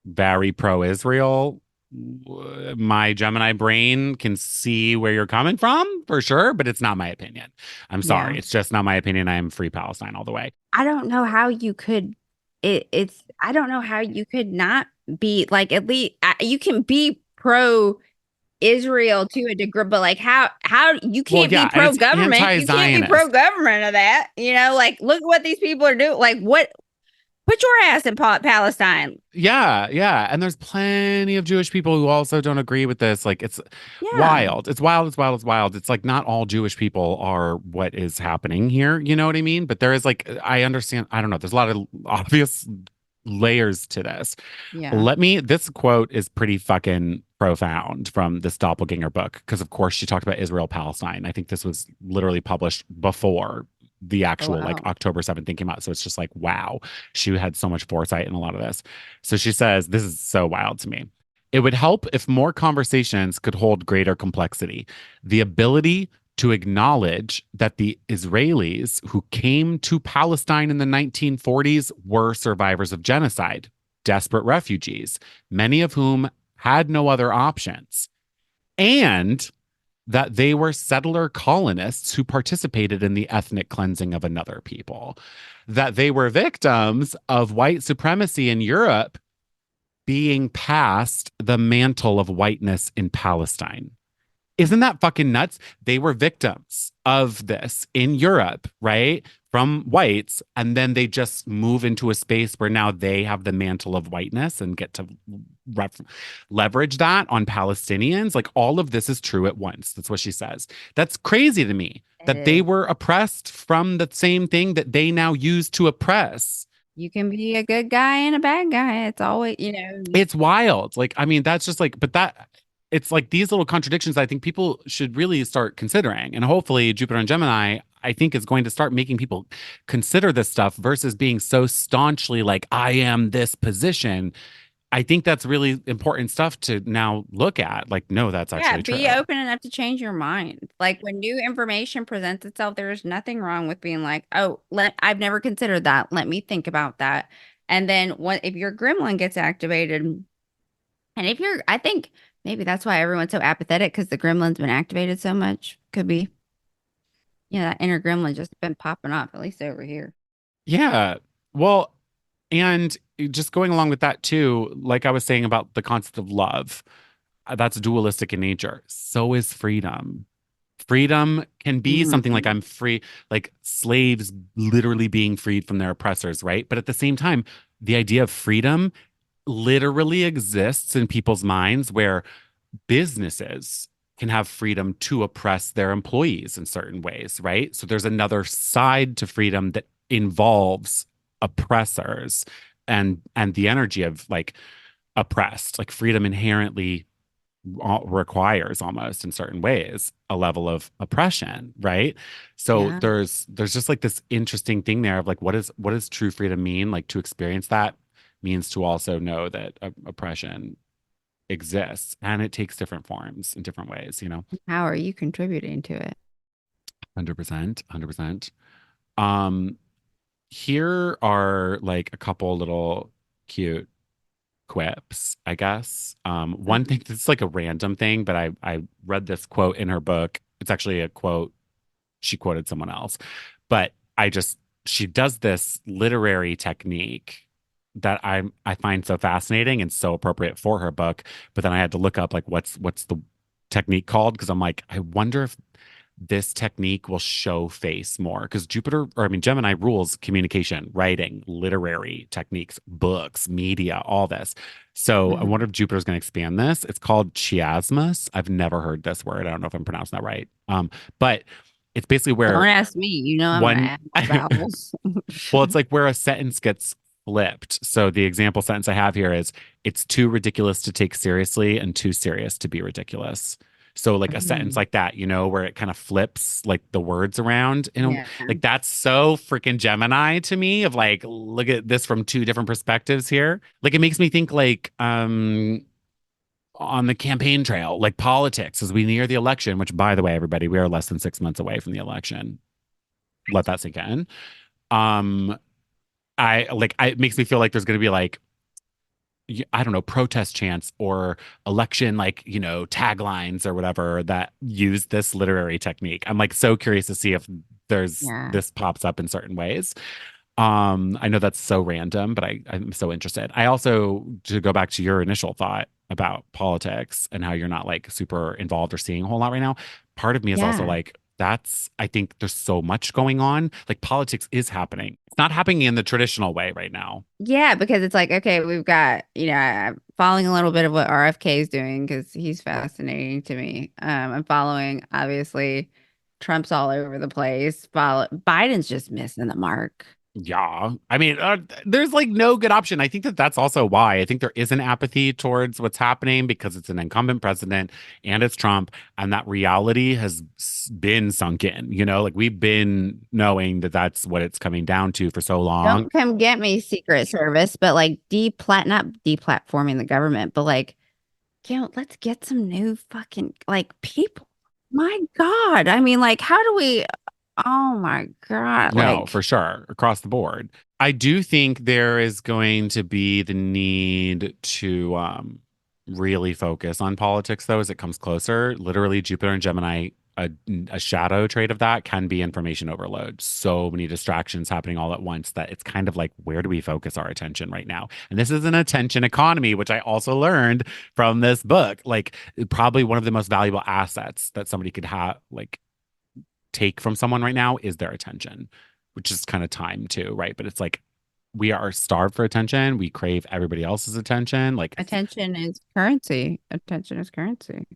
very pro-Israel. My Gemini brain can see where you're coming from for sure, but it's not my opinion. I'm Yeah. sorry. It's just not my opinion. I am free Palestine all the way. I don't know how you could I don't know how you could not be, like, at least you can be pro Israel to a degree, but like, how you Well, can't be yeah, and pro it's government. You can't be pro anti-Zionist. government of that. Like, look at what these people are doing. Like, what? Put your ass in Palestine. Yeah, yeah. And there's plenty of Jewish people who also don't agree with this. Like, it's Yeah. wild. It's wild. It's wild. It's wild. It's like not all Jewish people are what is happening here. You know what I mean? But there is like, I understand. I don't know. There's a lot of obvious layers to this. Yeah. This quote is pretty fucking profound from this Doppelgänger book. Because, of course, she talked about Israel Palestine. I think this was literally published before the Oh, actual like wow. October 7th thing came out. So it's just like, wow, she had so much foresight in a lot of this. So she says, this is so wild to me. It would help if more conversations could hold greater complexity. The ability to acknowledge that the Israelis who came to Palestine in the 1940s were survivors of genocide, desperate refugees, many of whom had no other options, and that they were settler colonists who participated in the ethnic cleansing of another people, that they were victims of white supremacy in Europe being passed the mantle of whiteness in Palestine. Isn't that fucking nuts? They were victims of this in Europe, right? From whites. And then they just move into a space where now they have the mantle of whiteness and get to leverage that on Palestinians. Like all of this is true at once. That's what she says. That's crazy to me that they were oppressed from the same thing that they now use to oppress. You can be a good guy and a bad guy. It's always, It's wild. Like, I mean, that's just like, but that it's like these little contradictions I think people should really start considering. And hopefully Jupiter and Gemini, I think, is going to start making people consider this stuff versus being so staunchly like, I am this position. I think that's really important stuff to now look at. Like, no, that's actually be true. open enough to change your mind. Like, when new information presents itself, there's nothing wrong with being like, oh, I've never considered that. Let me think about that. And then if your gremlin gets activated, and I think maybe that's why everyone's so apathetic, because the gremlin's been activated so much. Could be, that inner gremlin just been popping off, at least over here. Yeah. Well, and just going along with that too, like I was saying about the concept of love, that's dualistic in nature. So is freedom. Freedom can be something like I'm free, like slaves literally being freed from their oppressors, right? But at the same time, the idea of freedom literally exists in people's minds where businesses can have freedom to oppress their employees in certain ways, right? So there's another side to freedom that involves oppressors and the energy of like oppressed. Like freedom inherently requires almost in certain ways a level of oppression, right? So Yeah. there's just like this interesting thing there of like what does true freedom mean? Like to experience that means to also know that oppression exists and it takes different forms in different ways, you know. How are you contributing to it? 100%, 100%. Um here are like a couple little cute quips, I guess. One thing that's like a random thing, but I read this quote in her book. It's actually a quote she quoted someone else, but she does this literary technique that I find so fascinating and so appropriate for her book. But then I had to look up like what's the technique called because I'm like I wonder if this technique will show face more because Gemini rules communication, writing, literary techniques, books, media, all this. So I Mhm. wonder if Jupiter's going to expand this. It's called chiasmus. I've never heard this word. I don't know if I'm pronouncing that right. But it's basically Don't where ask me. You know I'm gonna one, add my vowels. well, it's like where a sentence gets flipped. So the example sentence I have here is it's too ridiculous to take seriously and too serious to be ridiculous. So like a sentence Mhm. like that, you know, where it kind of flips like the words around, Yeah. like that's so freaking Gemini to me of like look at this from two different perspectives here. Like it makes me think like on the campaign trail, like politics as we near the election, which by the way, everybody, we are less than 6 months away from the election. Let that sink in. Um it makes me feel like there's going to be like I don't know, protest chants or election like, you know, taglines or whatever that use this literary technique. I'm like so curious to see if there's Yeah. this pops up in certain ways. I know that's so random, but I'm so interested. I also, to go back to your initial thought about politics and how you're not like super involved or seeing a whole lot right now, part of me is also Yeah. like, I think there's so much going on. Like politics is happening. It's not happening in the traditional way right now. Yeah, because it's like, okay, we've got, I'm following a little bit of what RFK is doing because he's fascinating to me. I'm following, obviously, Trump's all over the place. Biden's just missing the mark. Yeah. I mean, there's like no good option. I think that that's also why I think there is an apathy towards what's happening because it's an incumbent president and it's Trump, and that reality has been sunk in. You know, like we've been knowing that that's what it's coming down to for so long. Don't come get me, Secret Service, but like not deplatforming the government, but like, let's get some new fucking like people. My God. I mean, like, how do we, oh my God, No, for like, sure, across the board. I do think there is going to be the need to really focus on politics, though, as it comes closer. Literally, Jupiter and Gemini, a shadow trait of that can be information overload. So many distractions happening all at once that it's kind of like, where do we focus our attention right now? And this is an attention economy, which I also learned from this book. Like, probably one of the most valuable assets that somebody could have, like, take from someone right now is their attention, which is kind of time too, right? But it's like we are starved for attention. We crave everybody else's attention. Like attention is currency. Attention is currency.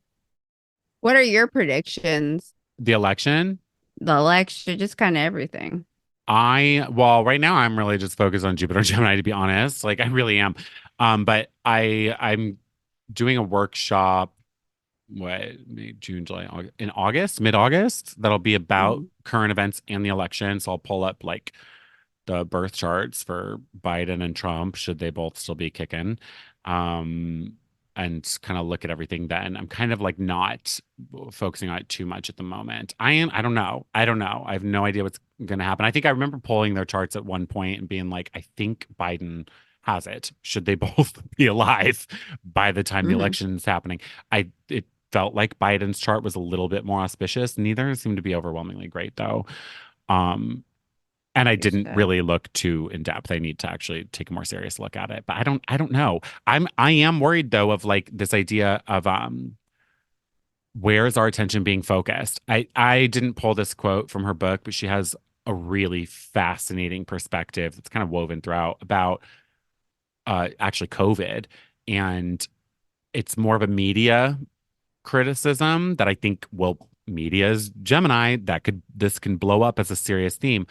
What are your predictions? the election, The election, just kind of everything. well, right now I'm really just focused on Jupiter and Gemini, to be honest. Like I really am. But I'm doing a workshop what May, June, July, August, in August, mid-August, that'll be about Mhm. current events and the election. So I'll pull up like the birth charts for Biden and Trump, should they both still be kicking, um, and kind of look at everything then. I'm kind of like not focusing on it too much at the moment. I don't know. I don't know. I have no idea what's going to happen. I think I remember pulling their charts at one point and being like, I think Biden has it. Should they both be alive by the time the Mhm. election is happening? It felt like Biden's chart was a little bit more auspicious. Neither seemed to be overwhelmingly great though. Um, and I Good didn't stuff. really look too in depth. I need to actually take a more serious look at it. But I don't know. I am worried though of like this idea of where is our attention being focused? I didn't pull this quote from her book, but she has a really fascinating perspective that's kind of woven throughout about actually COVID. And it's more of a media criticism that I think, well, media is Gemini, this can blow up as a serious theme.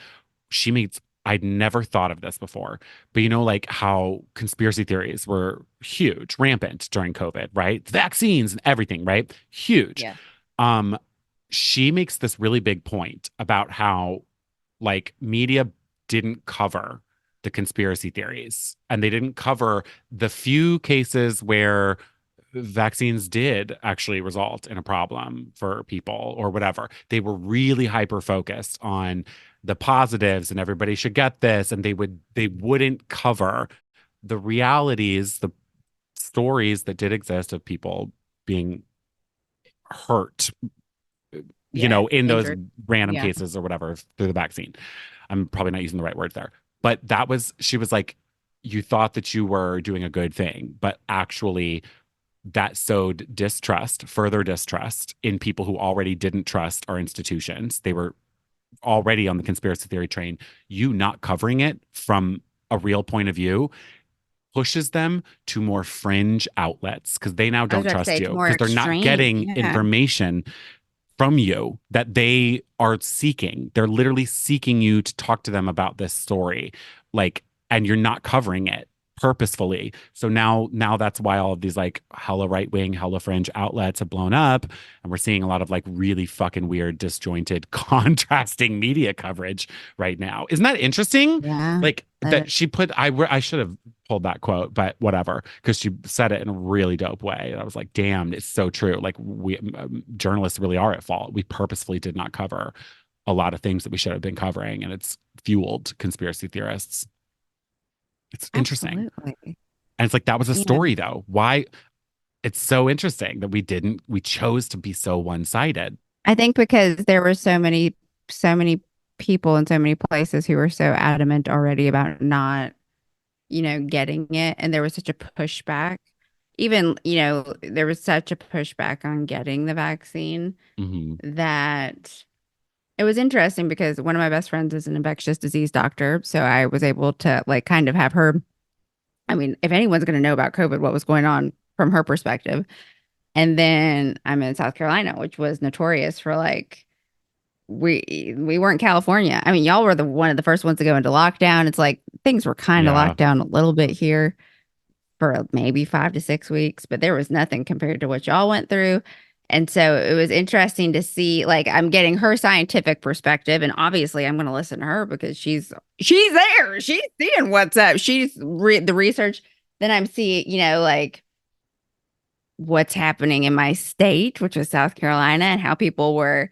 She makes I'd never thought of this before, but you know, like how conspiracy theories were huge, rampant during COVID, right? Vaccines and everything, right? Huge. Yeah. Um, she makes this really big point about how like media didn't cover the conspiracy theories and they didn't cover the few cases where vaccines did actually result in a problem for people or whatever. They were really hyper focused on the positives and everybody should get this, and they wouldn't cover the realities, the stories that did exist of people being hurt, Yeah. in those Injured. random Yeah. cases or whatever through the vaccine. I'm probably not using the right words there. But she was like, you thought that you were doing a good thing, but actually that sowed distrust, further distrust in people who already didn't trust our institutions. They were already on the conspiracy theory train. You not covering it from a real point of view pushes them to more fringe outlets because they now I was don't about to say trust it's you more because they're not extreme. getting Yeah. information from you that they are seeking. They're literally seeking you to talk to them about this story. Like, and you're not covering it purposefully. So now that's why all of these like hella right wing, hella fringe outlets have blown up. And we're seeing a lot of like really fucking weird, disjointed, contrasting media coverage right now. Isn't that interesting? Yeah. Like that she put, I should have pulled that quote, but whatever, because she said it in a really dope way. And I was like, damn, it's so true. Like we journalists really are at fault. We purposefully did not cover a lot of things that we should have been covering, and it's fueled conspiracy theorists. It's interesting. Absolutely. And it's like that was a Yeah. story though. Why it's so interesting that we chose to be so one-sided. I think because there were so many people in so many places who were so adamant already about not, getting it. And there was such a pushback. Even, there was such a pushback on getting the vaccine Hmm. that it was interesting because one of my best friends is an infectious disease doctor. So I was able to like kind of have her. I mean, if anyone's going to know about COVID, what was going on from her perspective. And then I'm in South Carolina, which was notorious for like we weren't California. I mean, y'all were the one of the first ones to go into lockdown. It's like things were kind of Yeah. locked down a little bit here for maybe 5 to 6 weeks, but there was nothing compared to what y'all went through. And so it was interesting to see, like, I'm getting her scientific perspective, and obviously I'm going to listen to her because she's there, she's seeing what's up, she's the research. Then I'm seeing, like what's happening in my state, which was South Carolina, and how people were,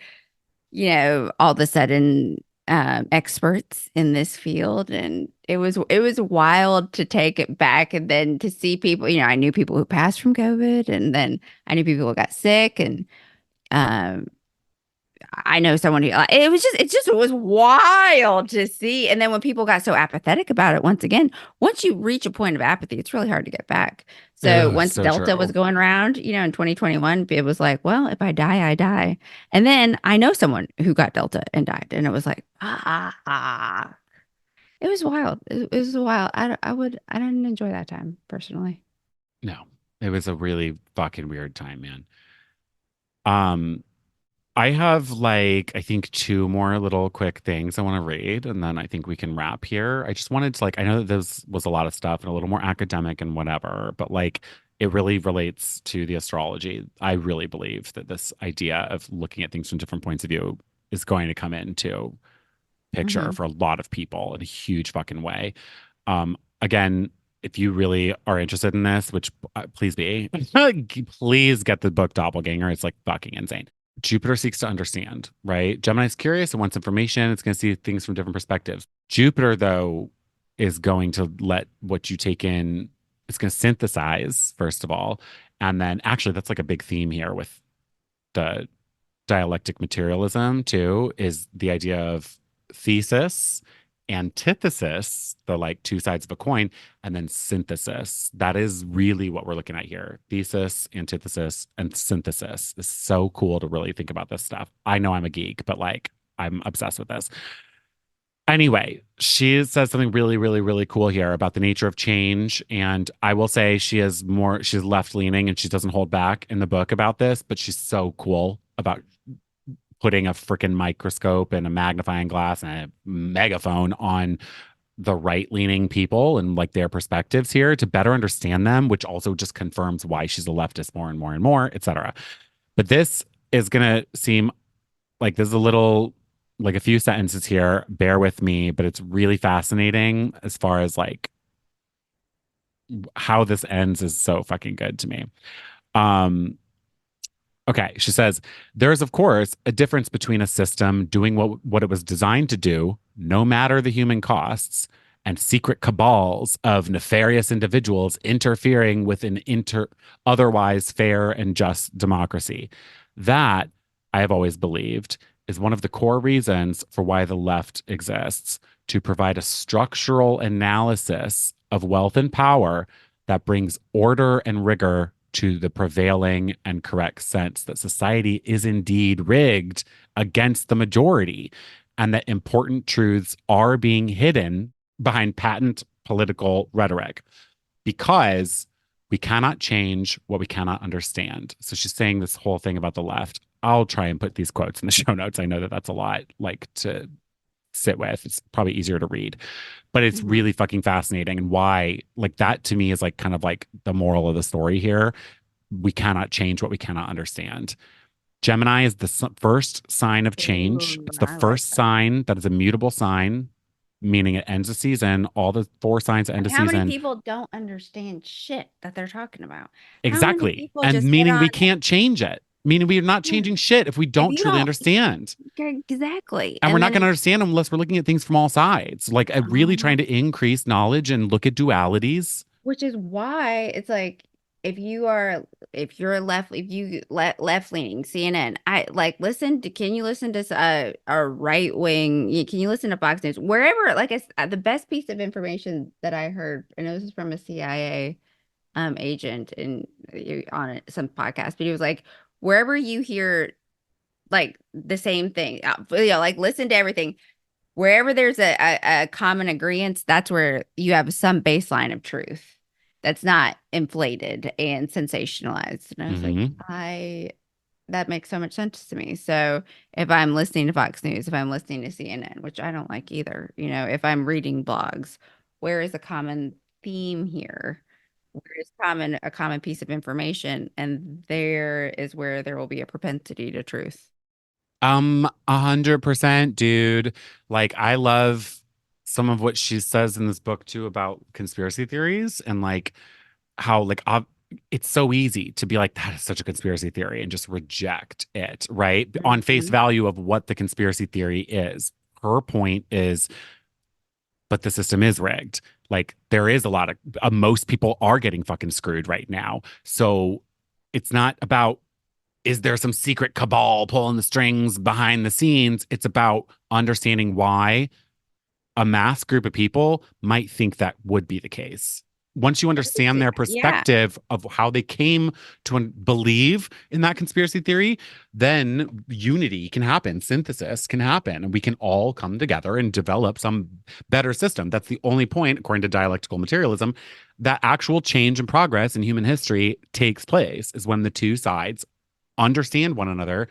all of a sudden experts in this field. And it was wild to take it back and then to see people, I knew people who passed from COVID, and then I knew people who got sick, and um I know someone who it was wild to see. And then when people got so apathetic about it, once you reach a point of apathy, it's really hard to get back. So Ugh, once so Delta was true. going around, in 2021, it was like, well, if I die, I die. And then I know someone who got Delta and died, and it was like, it was wild. It was wild. I didn't enjoy that time personally. No. It was a really fucking weird time, man. Um I have like I think two more little quick things I want to read, and then I think we can wrap here. I just wanted to like I know that this was a lot of stuff and a little more academic and whatever, but like it really relates to the astrology. I really believe that this idea of looking at things from different points of view is going to come into picture Hmm. for a lot of people in a huge fucking way. Again, if you really are interested in this, which please be, please get the book Doppelgänger. It's like fucking insane. Jupiter seeks to understand, right? Gemini's curious and wants information. It's going to see things from different perspectives. Jupiter, though, is going to let what you take in, it's going to synthesize, first of all. And then actually, that's like a big theme here with the dialectic materialism, too, is the idea of thesis, antithesis, the like two sides of a coin, and then synthesis. That is really what we're looking at here. Thesis, antithesis, and synthesis. It's so cool to really think about this stuff. I know I'm a geek, but like I'm obsessed with this. Anyway, she says something really, really, really cool here about the nature of change. And I will say she's left leaning and she doesn't hold back in the book about this, but she's so cool about putting a freaking microscope and a magnifying glass and a megaphone on the right-leaning people and like their perspectives here to better understand them, which also just confirms why she's a leftist more and more and more, etc. But this is gonna seem like there's a little like a few sentences here. Bear with me, but it's really fascinating as far as like how this ends is so fucking good to me. Um, Okay, she says, there is, of course, a difference between a system doing what it was designed to do, no matter the human costs, and secret cabals of nefarious individuals interfering with an otherwise fair and just democracy. That, I have always believed, is one of the core reasons for why the left exists, to provide a structural analysis of wealth and power that brings order and rigor to the prevailing and correct sense that society is indeed rigged against the majority and that important truths are being hidden behind patent political rhetoric because we cannot change what we cannot understand. So she's saying this whole thing about the left. I'll try and put these quotes in the show notes. I know that that's a lot like to sit with. It's probably easier to read, but it's really fucking fascinating. And why, like, that to me is like kind of like the moral of the story here. We cannot change what we cannot understand. Gemini is the first sign of change. Ooh, It's the I like first that. sign that is a mutable sign, meaning it ends a season. All the four signs that end a How many season. people don't understand shit that they're talking about? How many Exactly. people And just get meaning on we can't change it. Meaning we're not it? changing shit if we If don't you truly don't, understand. exactly. And we're And not going then, to understand them unless we're looking at things from all sides. Like really uh, trying to increase knowledge and look at dualities. which is why it's like if you're left if you left leaning CNN, I like can you listen to a right wing, can you listen to Fox News wherever, like the best piece of information that I heard, and this is from a CIA agent and on some podcast, but he was like, wherever you hear like the same thing, like listen to everything. Wherever there's a common agreement, that's where you have some baseline of truth that's not inflated and sensationalized. And I was like, Hmm. that makes so much sense to me. So if I'm listening to Fox News, if I'm listening to CNN, which I don't like either, if I'm reading blogs, where is a common theme here? Where is a common piece of information? And there is where there will be a propensity to truth. 100%, dude. Like, I love some of what she says in this book too about conspiracy theories and like how like it's so easy to be like that is such a conspiracy theory and just reject it, right? On face Mhm. value of what the conspiracy theory is. Her point is, but the system is rigged. Like there is a lot of most people are getting fucking screwed right now. So it's not about is there some secret cabal pulling the strings behind the scenes? It's about understanding why a mass group of people might think that would be the case. Once you understand their Yeah. perspective of how they came to believe in that conspiracy theory, then unity can happen, synthesis can happen, and we can all come together and develop some better system. That's the only point, according to dialectical materialism, that actual change and progress in human history takes place is when the two sides understand one another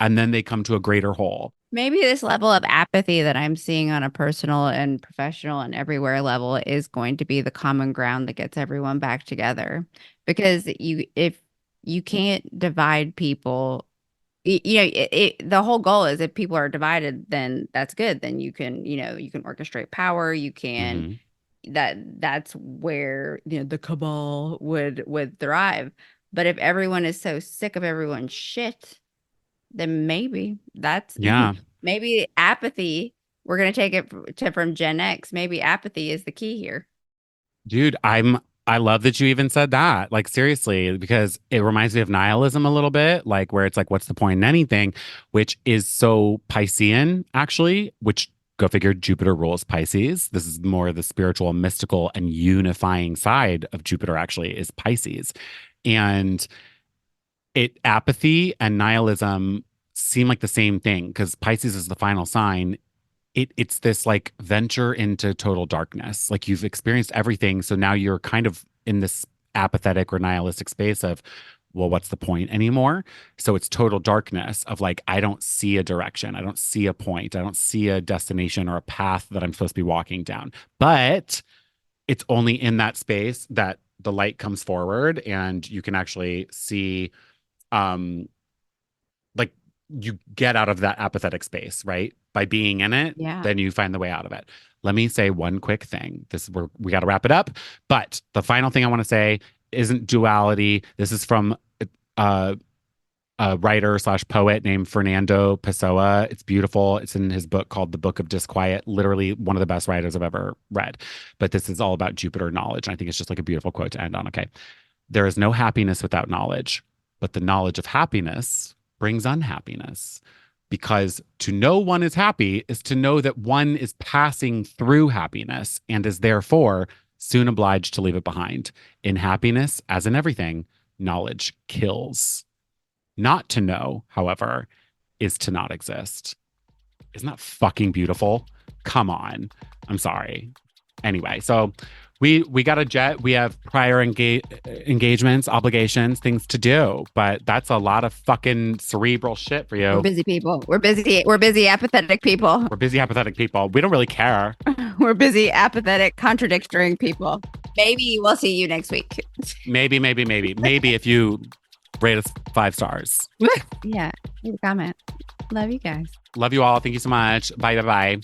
and then they come to a greater whole. Maybe this level of apathy that I'm seeing on a personal and professional and everywhere level is going to be the common ground that gets everyone back together. Because if you can't divide people, the whole goal is if people are divided, then that's good. Then you can orchestrate power. You can Mhm. that's where the cabal would thrive. But if everyone is so sick of everyone's shit, then maybe that's Yeah. maybe apathy. We're gonna take it from Gen X. Maybe apathy is the key here. Dude, I love that you even said that. Like seriously, because it reminds me of nihilism a little bit, like where it's like what's the point in anything, which is so Piscean actually, which go figure Jupiter rules Pisces. This is more the spiritual, mystical and unifying side of Jupiter actually is Pisces. And it apathy and nihilism seem like the same thing because Pisces is the final sign. It's this like venture into total darkness. Like you've experienced everything, so now you're kind of in this apathetic or nihilistic space of well, what's the point anymore? So it's total darkness of like, I don't see a direction. I don't see a point. I don't see a destination or a path that I'm supposed to be walking down. But it's only in that space that the light comes forward and you can actually see, like you get out of that apathetic space, right? By being in it, Yeah. then you find the way out of it. Let me say one quick thing. This is where we got to wrap it up. But the final thing I want to say isn't duality. This is from uh, a writer slash poet named Fernando Pessoa. It's beautiful. It's in his book called The Book of Disquiet. Literally one of the best writers I've ever read. But this is all about Jupiter knowledge. And I think it's just like a beautiful quote to end on. Okay. There is no happiness without knowledge, but the knowledge of happiness brings unhappiness. Because to know one is happy is to know that one is passing through happiness and is therefore soon obliged to leave it behind. In happiness, as in everything, knowledge kills. Not to know, however, is to not exist. Isn't that fucking beautiful? Come on. I'm sorry. Anyway, so we got a jet. We have prior engagements, obligations, things to do. But that's a lot of fucking cerebral shit for We're you. busy people. We're busy apathetic people. We're busy, apathetic people. We don't really care. We're busy apathetic contradicting people. Maybe we'll see you next week. Maybe if you rate us 5 stars. Yeah. Leave a comment. Love you guys. Love you all. Thank you so much. Bye.